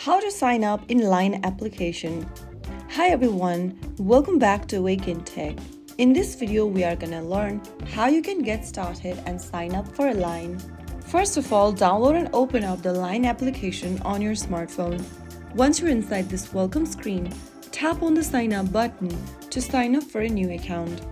How to sign up in Line application. Hi everyone, welcome back to Wake&Tech. In this video, we are gonna learn how you can get started and sign up for a Line. First of all, download and open up the Line application on your smartphone. Once you're inside this welcome screen, tap on the sign up button to sign up for a new account.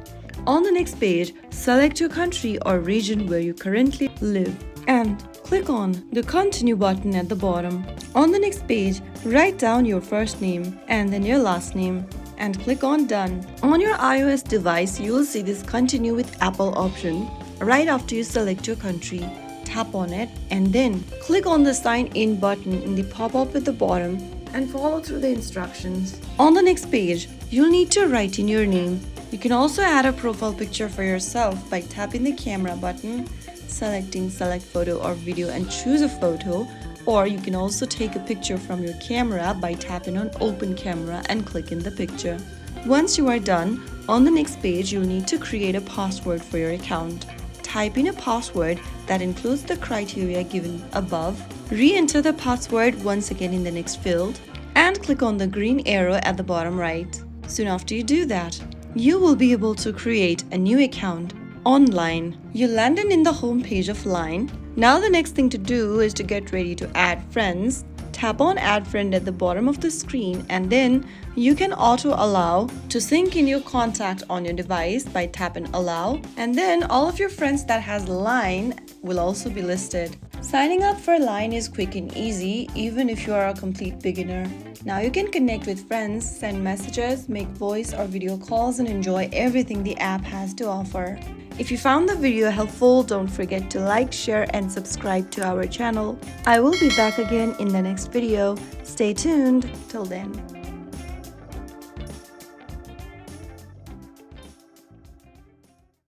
On the next page, select your country or region where you currently live and click on the continue button at the bottom. On the next page, write down your first name and then your last name and click on done. On your iOS device, you will see this continue with Apple option. Right after you select your country, tap on it and then click on the sign in button in the pop-up at the bottom and follow through the instructions. On the next page, you'll need to write in your name. You can also add a profile picture for yourself by tapping the camera button, selecting select photo or video and choose a photo, or you can also take a picture from your camera by tapping on open camera and clicking the picture. Once you are done, on the next page you'll need to create a password for your account. Type in a password that includes the criteria given above, re-enter the password once again in the next field, and click on the green arrow at the bottom right. Soon after you do that, you will be able to create a new account online. You landed in the home page of Line. Now the next thing to do is to get ready to add friends. Tap on add friend at the bottom of the screen and then you can auto allow to sync in your contact on your device by tapping allow, and then all of your friends that has Line will also be listed. Signing up for Line is quick and easy even if you are a complete beginner. Now you can connect with friends, send messages, make voice or video calls and enjoy everything the app has to offer. If you found the video helpful, don't forget to like, share and subscribe to our channel. I will be back again in the next video. Stay tuned. Till then.